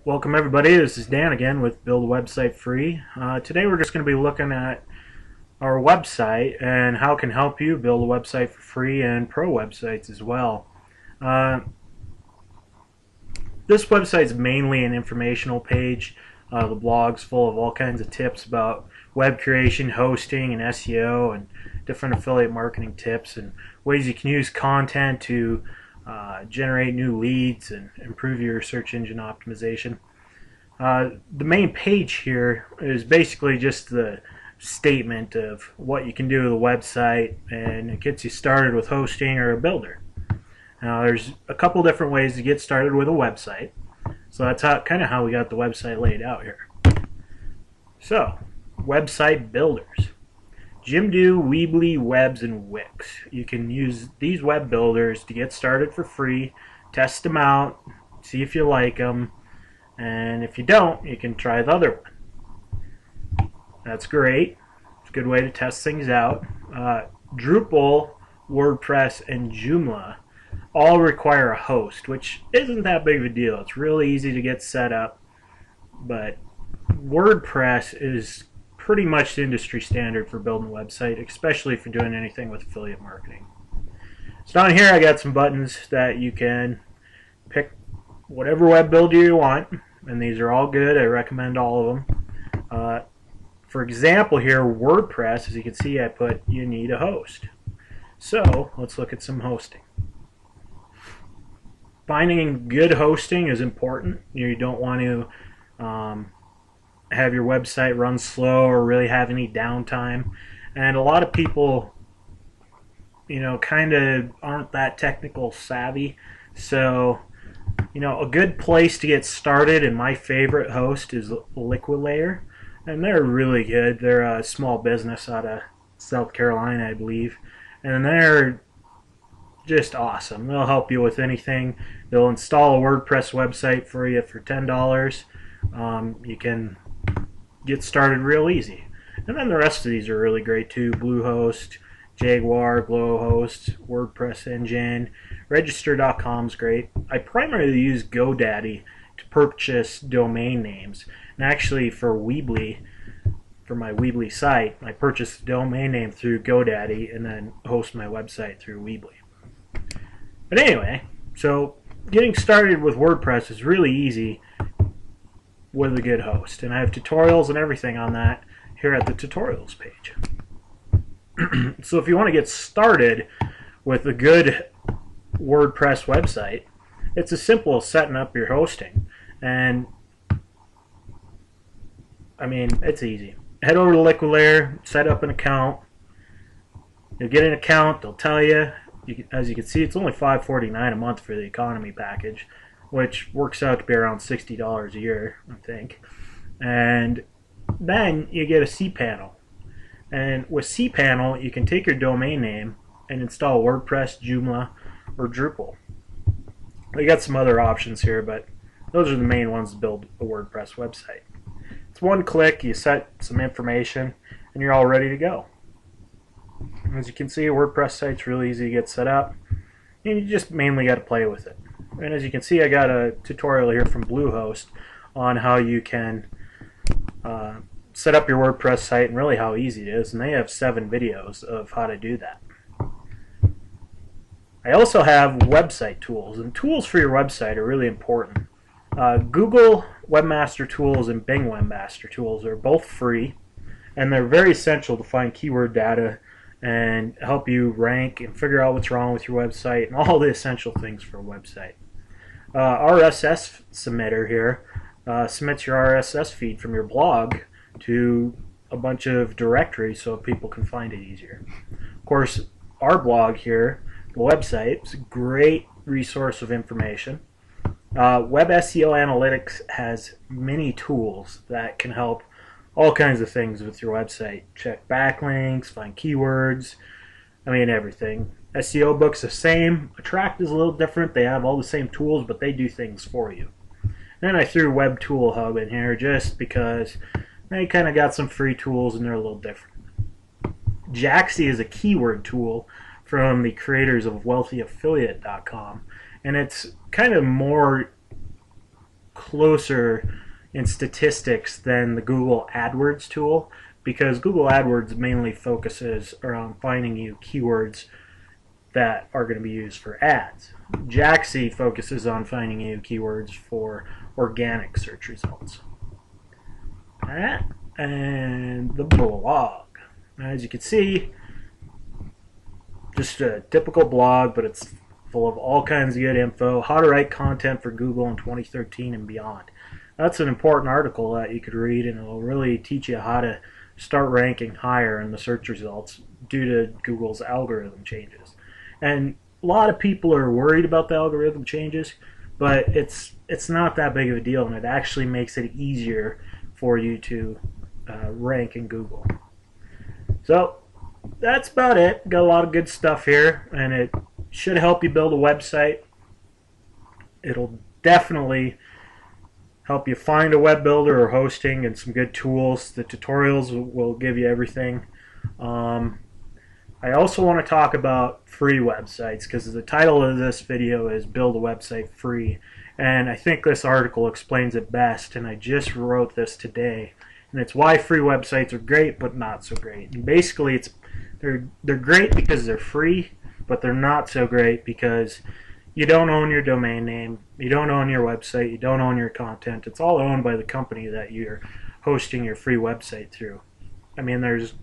Welcome everybody, this is Dan again with Build a Website Free. Today we're just going to be looking at our website and how it can help you build a website for free and pro websites as well. This website is mainly an informational page. The blog's full of all kinds of tips about web creation, hosting, and SEO, and different affiliate marketing tips and ways you can use content to generate new leads and improve your search engine optimization. The main page here is basically just the statement of what you can do with a website, and it gets you started with hosting or a builder. Now there's a couple different ways to get started with a website, so that's kind of how we got the website laid out here. So, website builders. Jimdo, Weebly, Webs, and Wix. You can use these web builders to get started for free, test them out, see if you like them, and if you don't, you can try the other one. That's great. It's a good way to test things out. Drupal, WordPress, and Joomla all require a host, which isn't that big of a deal. It's really easy to get set up, but WordPress is pretty much the industry standard for building a website, especially if you're doing anything with affiliate marketing. So down here I got some buttons that you can pick whatever web builder you want, and these are all good. I recommend all of them. For example here, WordPress, as you can see, I put you need a host. So let's look at some hosting. Finding good hosting is important. You don't want to have your website run slow or really have any downtime, and a lot of people kind of aren't that technical savvy. So a good place to get started, and my favorite host, is Liquilayer, and they're really good. They're a small business out of South Carolina, I believe, and they're just awesome. They'll help you with anything. They'll install a WordPress website for you for $10. You can get started real easy. And then the rest of these are really great too. Bluehost, Jaguar, Glowhost, WordPress Engine, Register.com is great. I primarily use GoDaddy to purchase domain names. And actually for Weebly, for my Weebly site, I purchased the domain name through GoDaddy and then host my website through Weebly. But anyway, so getting started with WordPress is really easy with a good host, and I have tutorials and everything on that here at the tutorials page. So if you want to get started with a good WordPress website, it's as simple as setting up your hosting, and I mean, it's easy. Head over to Liquilayer, set up an account. You'll get an account, they'll tell you. As you can see, it's only $5.49 a month for the economy package, which works out to be around $60 a year, I think. And then you get a cPanel. And with cPanel, you can take your domain name and install WordPress, Joomla, or Drupal. We got some other options here, but those are the main ones to build a WordPress website. It's one click, you set some information, and you're all ready to go. As you can see, a WordPress site's really easy to get set up, and you just mainly got to play with it. And as you can see, I got a tutorial here from Bluehost on how you can set up your WordPress site and really how easy it is, and they have 7 videos of how to do that. I also have website tools, and tools for your website are really important. Google Webmaster Tools and Bing Webmaster Tools are both free, and they're very essential to find keyword data and help you rank and figure out what's wrong with your website and all the essential things for a website. RSS Submitter here submits your RSS feed from your blog to a bunch of directories so people can find it easier. Of course, our blog here, the website, is a great resource of information. Web SEO Analytics has many tools that can help all kinds of things with your website. Check backlinks, find keywords, I mean everything. SEO Book's the same. Attract is a little different. They have all the same tools, but they do things for you. And I threw Web Tool Hub in here just because they kind of got some free tools and they're a little different. Jaxi is a keyword tool from the creators of WealthyAffiliate.com, and it's kind of more closer in statistics than the Google AdWords tool, because Google AdWords mainly focuses around finding you keywords that are going to be used for ads. Jaaxy focuses on finding you keywords for organic search results. Alright, and the blog. As you can see, just a typical blog, but it's full of all kinds of good info. How to write content for Google in 2013 and beyond. That's an important article that you could read, and it will really teach you how to start ranking higher in the search results due to Google's algorithm changes. And a lot of people are worried about the algorithm changes, but it's not that big of a deal, and it actually makes it easier for you to rank in Google. So that's about it. Got a lot of good stuff here, and it should help you build a website. It'll definitely help you find a web builder or hosting and some good tools. The tutorials will give you everything. I also want to talk about free websites, because the title of this video is Build a Website Free, and I think this article explains it best, and I just wrote this today, and it's why free websites are great but not so great. And basically they're great because they're free, but they're not so great because you don't own your domain name, you don't own your website, you don't own your content. It's all owned by the company that you're hosting your free website through. I mean, there's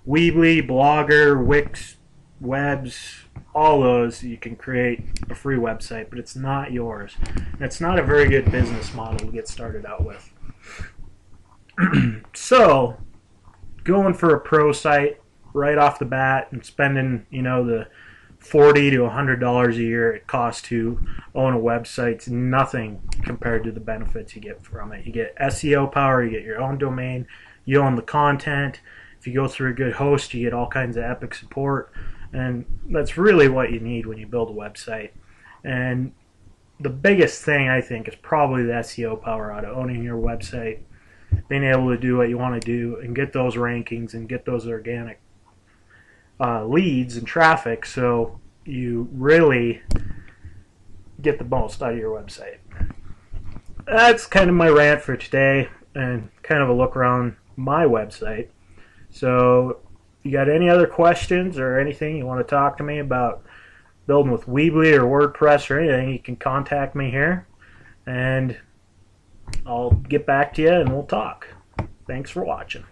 Weebly, Blogger, Wix, Webs, all those, you can create a free website, but it's not yours. And it's not a very good business model to get started out with. So, going for a pro site right off the bat and spending, the $40 to $100 a year it costs to own a website is nothing compared to the benefits you get from it. You get SEO power, you get your own domain, you own the content. If you go through a good host, you get all kinds of epic support, and that's really what you need when you build a website. And the biggest thing, I think, is probably the SEO power out of owning your website, being able to do what you want to do and get those rankings and get those organic leads and traffic, so you really get the most out of your website. That's kind of my rant for today, and kind of a look around my website. So if you got any other questions or anything you want to talk to me about building with Weebly or WordPress or anything, you can contact me here, and I'll get back to you and we'll talk. Thanks for watching.